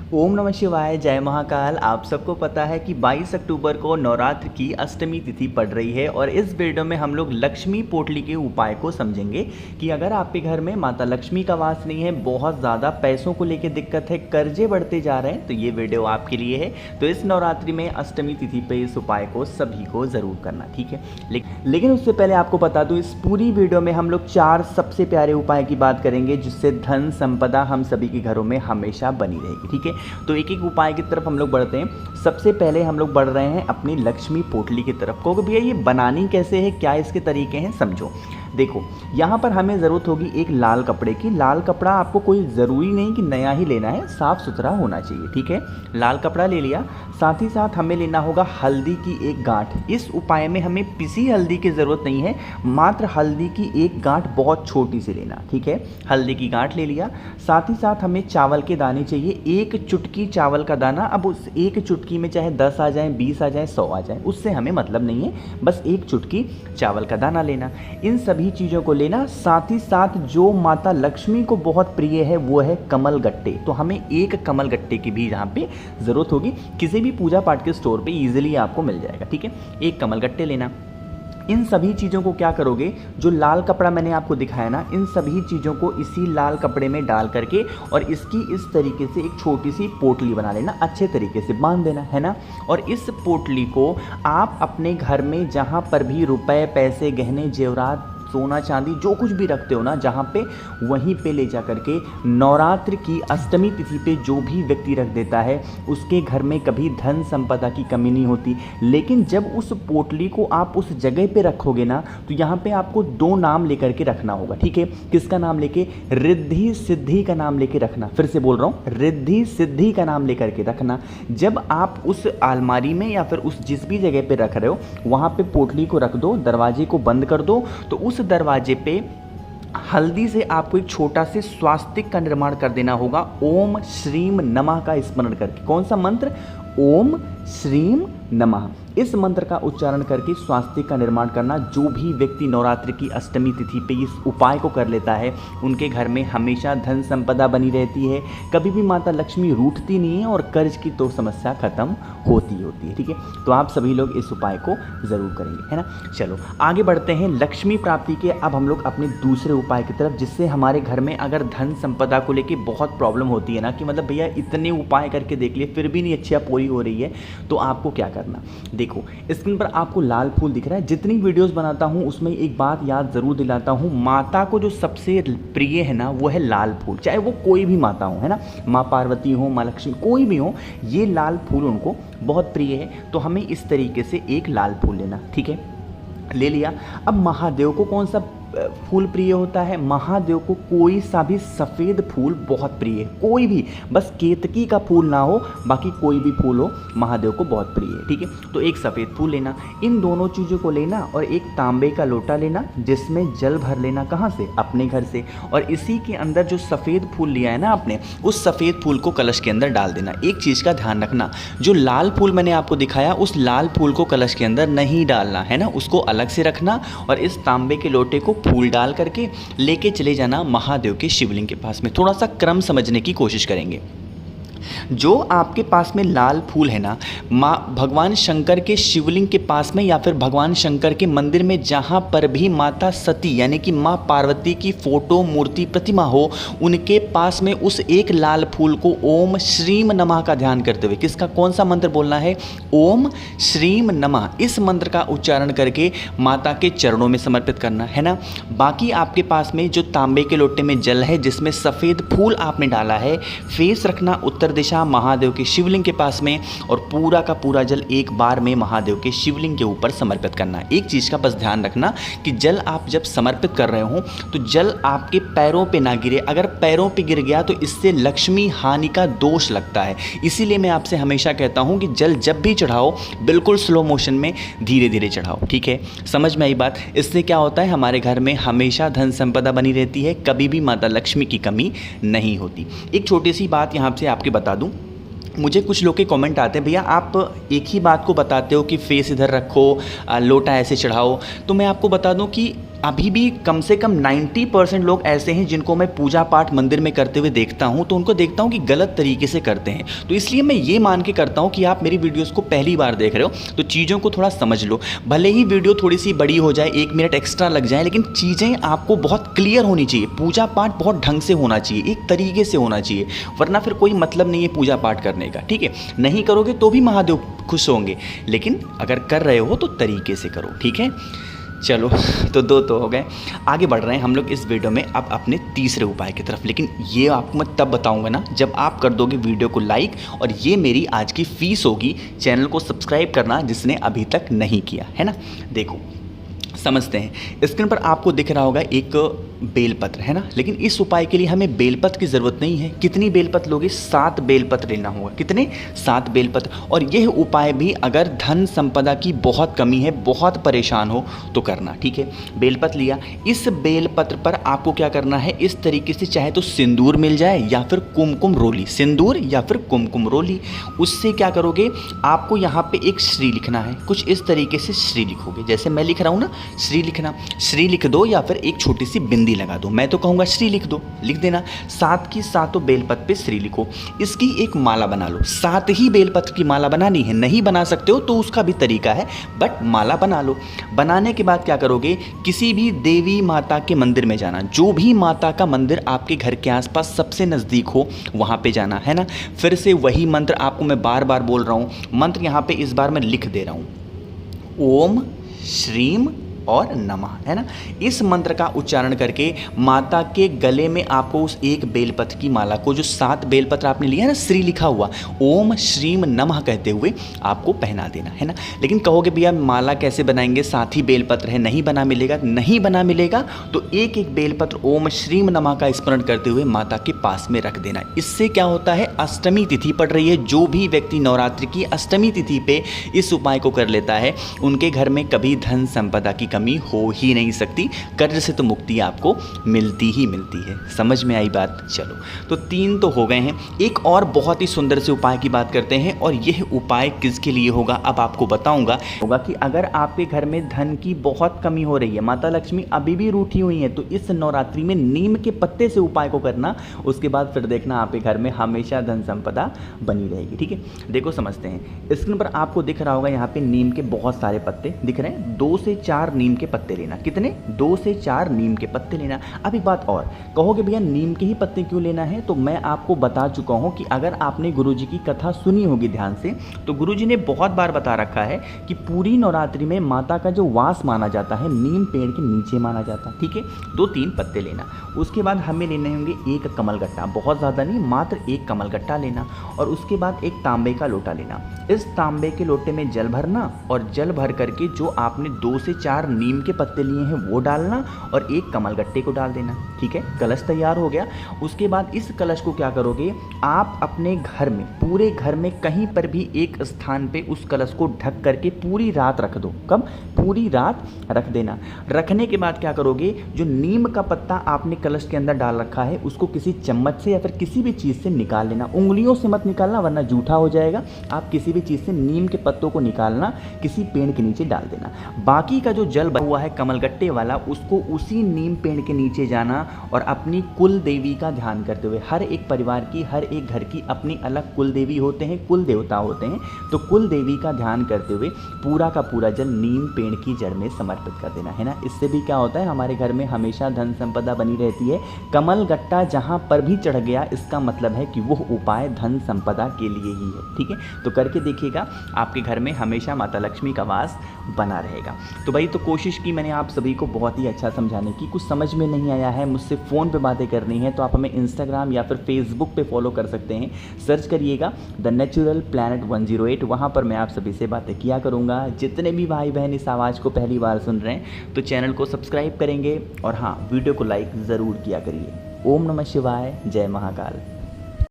ओम नमः शिवाय, जय महाकाल। आप सबको पता है कि 22 अक्टूबर को नवरात्र की अष्टमी तिथि पड़ रही है और इस वीडियो में हम लोग लक्ष्मी पोटली के उपाय को समझेंगे कि अगर आपके घर में माता लक्ष्मी का वास नहीं है, बहुत ज़्यादा पैसों को लेकर दिक्कत है, कर्जे बढ़ते जा रहे हैं, तो ये वीडियो आपके लिए है। तो इस नवरात्रि में अष्टमी तिथि पे इस उपाय को सभी को ज़रूर करना, ठीक है। लेकिन उससे पहले आपको बता दूँ, इस पूरी वीडियो में हम लोग 4 सबसे प्यारे उपाय की बात करेंगे जिससे धन संपदा हम सभी के घरों में हमेशा बनी रहेगी, ठीक है। तो एक एक उपाय की तरफ हम लोग बढ़ते हैं। सबसे पहले हम लोग बढ़ रहे हैं अपनी लक्ष्मी पोटली की तरफ। कहोगे भैया ये बनानी कैसे है, क्या इसके तरीके हैं, समझो। देखो, यहाँ पर हमें ज़रूरत होगी एक लाल कपड़े की। लाल कपड़ा आपको कोई ज़रूरी नहीं कि नया ही लेना है, साफ़ सुथरा होना चाहिए, ठीक है। लाल कपड़ा ले लिया, साथ ही साथ हमें लेना होगा हल्दी की एक गांठ। इस उपाय में हमें पिसी हल्दी की ज़रूरत नहीं है, मात्र हल्दी की एक गांठ बहुत छोटी सी लेना, ठीक है। हल्दी की गांठ ले लिया, साथ ही साथ हमें चावल के दाने चाहिए, एक चुटकी चावल का दाना। अब उस एक चुटकी में चाहे 10 आ जाए, 20 आ जाए, 100 आ जाए, उससे हमें मतलब नहीं है, बस एक चुटकी चावल का दाना लेना। इन सभी चीज़ों को लेना। साथ ही साथ जो माता लक्ष्मी को बहुत प्रिय है वो है कमल गट्टे। तो हमें एक कमल गट्टे की भी यहाँ पे ज़रूरत होगी, किसी भी पूजा पाठ के स्टोर पे इजीली आपको मिल जाएगा, ठीक है। एक कमल गट्टे लेना। इन सभी चीज़ों को क्या करोगे, जो लाल कपड़ा मैंने आपको दिखाया ना, इन सभी चीज़ों को इसी लाल कपड़े में डाल करके और इसकी इस तरीके से एक छोटी सी पोटली बना लेना, अच्छे तरीके से बांध देना है ना। और इस पोटली को आप अपने घर में जहाँ पर भी रुपए, पैसे, गहने, जेवरात, सोना चांदी जो कुछ भी रखते हो ना, जहाँ पे, वहीं पे ले जा करके नवरात्र की अष्टमी तिथि पे जो भी व्यक्ति रख देता है उसके घर में कभी धन संपदा की कमी नहीं होती। लेकिन जब उस पोटली को आप उस जगह पे रखोगे ना, तो यहाँ पे आपको 2 नाम लेकर के रखना होगा, ठीक है। किसका नाम लेके? रिद्धि सिद्धि का नाम लेके रखना। फिर से बोल रहा हूँ, रिद्धि सिद्धि का नाम लेकर के रखना। जब आप उस अलमारी में या फिर उस जिस भी जगह पे रख रहे हो वहाँ पे पोटली को रख दो, दरवाजे को बंद कर दो, तो उस दरवाजे पे हल्दी से आपको एक छोटा से स्वास्तिक का निर्माण कर देना होगा, ओम श्रीम नमः का स्मरण करके। कौन सा मंत्र? ओम श्रीम नमः। इस मंत्र का उच्चारण करके स्वास्तिक का निर्माण करना। जो भी व्यक्ति नवरात्रि की अष्टमी तिथि पे इस उपाय को कर लेता है उनके घर में हमेशा धन संपदा बनी रहती है, कभी भी माता लक्ष्मी रूठती नहीं है और कर्ज की तो समस्या खत्म होती है, ठीक है। तो आप सभी लोग इस उपाय को ज़रूर करेंगे, है ना। चलो आगे बढ़ते हैं लक्ष्मी प्राप्ति के। अब हम लोग अपने दूसरे उपाय की तरफ, जिससे हमारे घर में अगर धन संपदा को लेकर बहुत प्रॉब्लम होती है ना, कि मतलब भैया इतने उपाय करके देख लिए फिर भी नहीं अच्छी पूरी हो रही है, तो आपको क्या करना। देखो, स्क्रीन पर आपको लाल फूल दिख रहा है। जितनी वीडियोस बनाता हूं उसमें एक बात याद ज़रूर दिलाता हूं, माता को जो सबसे प्रिय है ना वो है लाल फूल। चाहे वो कोई भी माता हो, है ना, माँ पार्वती हो, माँ लक्ष्मी, कोई भी हो, ये लाल फूल उनको बहुत प्रिय है। तो हमें इस तरीके से एक लाल फूल लेना, ठीक है। ले लिया। अब महादेव को कौन सा फूल प्रिय होता है? महादेव को कोई सा भी सफ़ेद फूल बहुत प्रिय है, कोई भी, बस केतकी का फूल ना हो, बाकी कोई भी फूल हो, महादेव को बहुत प्रिय है, ठीक है। तो एक सफ़ेद फूल लेना। इन दोनों चीज़ों को लेना और एक तांबे का लोटा लेना जिसमें जल भर लेना। कहाँ से? अपने घर से। और इसी के अंदर जो सफ़ेद फूल लिया है ना आपने, उस सफ़ेद फूल को कलश के अंदर डाल देना। एक चीज़ का ध्यान रखना, जो लाल फूल मैंने आपको दिखाया उस लाल फूल को कलश के अंदर नहीं डालना, है ना, उसको अलग से रखना और इस तांबे के लोटे को फूल डाल करके लेके चले जाना महादेव के शिवलिंग के पास में। थोड़ा सा क्रम समझने की कोशिश करेंगे। जो आपके पास में लाल फूल है ना, माँ भगवान शंकर के शिवलिंग के पास में या फिर भगवान शंकर के मंदिर में जहाँ पर भी माता सती यानी कि माँ पार्वती की फोटो, मूर्ति, प्रतिमा हो, उनके पास में उस एक लाल फूल को ओम श्रीम नमः का ध्यान करते हुए, किसका, कौन सा मंत्र बोलना है? ओम श्रीम नमः। इस मंत्र का उच्चारण करके माता के चरणों में समर्पित करना, है ना। बाकी आपके पास में जो तांबे के लोटे में जल है जिसमें सफ़ेद फूल आपने डाला है, फेस रखना उत्तर दिशा महादेव के शिवलिंग के पास में और पूरा का पूरा जल एक बार में महादेव के शिवलिंग के ऊपर समर्पित करना है। एक चीज़ का बस ध्यान रखना कि जल आप जब समर्पित कर रहे हो तो जल आपके पैरों पे ना गिरे। अगर पैरों पे गिर गया तो इससे लक्ष्मी हानि का दोष लगता है। इसीलिए मैं आपसे हमेशा कहता हूँ कि जल जब भी चढ़ाओ बिल्कुल स्लो मोशन में धीरे धीरे चढ़ाओ, ठीक है। समझ में आई बात? इससे क्या होता है, हमारे घर में हमेशा धन संपदा बनी रहती है, कभी भी माता लक्ष्मी की कमी नहीं होती। एक छोटी सी बात यहाँ से आपके बता दूं, मुझे कुछ लोग के कमेंट आते हैं, भैया आप एक ही बात को बताते हो कि फेस इधर रखो, लोटा ऐसे चढ़ाओ। तो मैं आपको बता दूं कि अभी भी कम से कम 90% लोग ऐसे हैं जिनको मैं पूजा पाठ मंदिर में करते हुए देखता हूं, तो उनको देखता हूं कि गलत तरीके से करते हैं। तो इसलिए मैं ये मान के करता हूं कि आप मेरी वीडियोस को पहली बार देख रहे हो तो चीज़ों को थोड़ा समझ लो। भले ही वीडियो थोड़ी सी बड़ी हो जाए, 1 मिनट एक्स्ट्रा लग जाए, लेकिन चीज़ें आपको बहुत क्लियर होनी चाहिए। पूजा पाठ बहुत ढंग से होना चाहिए, एक तरीके से होना चाहिए, वरना फिर कोई मतलब नहीं है पूजा पाठ करने का। ठीक है, नहीं करोगे तो भी महादेव खुश होंगे, लेकिन अगर कर रहे हो तो तरीके से करो। ठीक है, चलो तो 2 तो हो गए। आगे बढ़ रहे हैं हम लोग इस वीडियो में अब अपने तीसरे उपाय की तरफ, लेकिन ये आपको मैं तब बताऊंगा ना जब आप कर दोगे वीडियो को लाइक, और ये मेरी आज की फीस होगी। चैनल को सब्सक्राइब करना जिसने अभी तक नहीं किया है ना। देखो समझते हैं, स्क्रीन पर आपको दिख रहा होगा एक बेलपत्र है ना, लेकिन इस उपाय के लिए हमें बेलपत्र की ज़रूरत नहीं है। कितनी बेलपत्र लोगे? 7 बेलपत्र लेना होगा। कितने? 7 बेलपत्र। और यह उपाय भी अगर धन संपदा की बहुत कमी है, बहुत परेशान हो तो करना। ठीक है, बेलपत्र लिया, इस बेलपत्र पर आपको क्या करना है, इस तरीके से चाहे तो सिंदूर मिल जाए या फिर कुमकुम रोली, सिंदूर या फिर कुमकुम रोली, उससे क्या करोगे, आपको यहाँ पे एक श्री लिखना है। कुछ इस तरीके से श्री लिखोगे, जैसे मैं लिख रहा हूँ ना, श्री लिखना, श्री लिख दो या फिर एक छोटी सी बिंदी लगा दो। मैं तो कहूँगा श्री लिख दो, लिख देना। 7 की 7 बेलपत्र पे श्री लिखो, इसकी एक माला बना लो। 7 ही बेलपत्र की माला बनानी है, नहीं बना सकते हो तो उसका भी तरीका है, बट माला बना लो। बनाने के बाद क्या करोगे, किसी भी देवी माता के मंदिर में जाना, जो भी माता का मंदिर आपके घर के आसपास सबसे नज़दीक हो वहाँ पे जाना है ना। फिर से वही मंत्र आपको मैं बार बार बोल रहा हूँ, मंत्र यहाँ पे इस बार मैं लिख दे रहा हूँ, ओम श्रीम और नमः, है ना। इस मंत्र का उच्चारण करके माता के गले में आपको उस एक बेलपत्र की माला को, जो 7 बेलपत्र आपने लिया है ना, श्री लिखा हुआ, ओम श्रीम नमः कहते हुए आपको पहना देना है ना। लेकिन कहोगे भैया माला कैसे बनाएंगे, 7 ही बेलपत्र है, नहीं बना मिलेगा। नहीं बना मिलेगा तो एक एक बेलपत्र ओम श्रीम नमः का स्मरण करते हुए माता के पास में रख देना। इससे क्या होता है, अष्टमी तिथि पड़ रही है, जो भी व्यक्ति नवरात्रि की अष्टमी तिथि पे इस उपाय को कर लेता है, उनके घर में कभी धन संपदा की कमी हो ही नहीं सकती। कर्ज से तो मुक्ति आपको मिलती ही मिलती है। समझ में आई बात? चलो तो 3 तो हो गए हैं। एक और बहुत ही सुंदर से उपाय की बात करते हैं, और यह उपाय किसके लिए होगा अब आपको बताऊंगा। होगा कि अगर आपके घर में धन की बहुत कमी हो रही है, माता लक्ष्मी अभी भी रूठी हुई है, तो इस नवरात्रि में नीम के पत्ते से उपाय को करना। उसके बाद फिर देखना आपके घर में हमेशा धन संपदा बनी रहेगी। ठीक है, देखो समझते हैं। स्क्रीन पर आपको दिख रहा होगा यहाँ पे नीम के बहुत सारे पत्ते दिख रहे हैं। 2 से 4 नीम के पत्ते लेना। कितने? 2 से 4 नीम के पत्ते लेना। अब एक बात और, कहोगे भैया नीम के ही पत्ते क्यों लेना है, तो मैं आपको बता चुका हूं कि अगर आपने गुरुजी की कथा सुनी होगी ध्यान से, तो गुरुजी ने बहुत बार बता रखा है कि पूरी नवरात्रि में माता का जो वास माना जाता है नीम पेड़ के नीचे माना जाता है। ठीक है, 2-3 पत्ते लेना। उसके बाद हमें लेने होंगे एक कमलगट्टा, बहुत ज़्यादा नहीं, मात्र एक कमलगट्टा लेना। और उसके बाद एक तांबे का लोटा लेना। इस तांबे के लोटे में जल भरना, और जल भर करके जो आपने 2 से 4 नीम के पत्ते लिए हैं वो डालना, और एक कमलगट्टे को डाल देना। ठीक है, कलश तैयार हो गया। उसके बाद इस कलश को क्या करोगे, आप अपने घर में, पूरे घर में कहीं पर भी एक स्थान पे उस कलश को ढक करके पूरी रात रख दो। कब? पूरी रात रख देना। रखने के बाद क्या करोगे, जो नीम का पत्ता आपने कलश के अंदर डाल रखा है उसको किसी चम्मच से या फिर किसी भी चीज़ से निकाल लेना। उंगलियों से मत निकालना वरना जूठा हो जाएगा। आप किसी भी चीज़ से नीम के पत्तों को निकालना, किसी पेड़ के नीचे डाल देना। बाकी का जो जल हुआ है कमलगट्टे वाला, उसको उसी नीम पेड़ के नीचे जाना और अपनी कुल देवी का ध्यान करते हुए, हर एक परिवार की, हर एक घर की अपनी अलग कुल देवी होते हैं, कुल देवता होते हैं, तो कुल देवी का ध्यान करते हुए पूरा का पूरा जल नीम पेड़ की जड़ में समर्पित कर देना है ना। इससे भी क्या होता है, हमारे घर में हमेशा धन संपदा बनी रहती है। कमलगट्टा जहाँ पर भी चढ़ गया, इसका मतलब है कि वो उपाय धन संपदा के लिए ही है। ठीक है, तो करके देखिएगा, आपके घर में हमेशा माता लक्ष्मी का वास बना रहेगा। तो भाई तो कोशिश की मैंने आप सभी को बहुत ही अच्छा समझाने की। कुछ समझ में नहीं आया है, मुझसे फ़ोन पे बातें करनी है, तो आप हमें इंस्टाग्राम या फिर फेसबुक पे फॉलो कर सकते हैं। सर्च करिएगा द नेचुरल प्लैनेट 108, वहाँ पर मैं आप सभी से बातें किया करूँगा। जितने भी भाई बहन इस आवाज़ को पहली बार सुन रहे हैं तो चैनल को सब्सक्राइब करेंगे, और हाँ, वीडियो को लाइक ज़रूर किया करिए। ओम नमः शिवाय, जय महाकाल।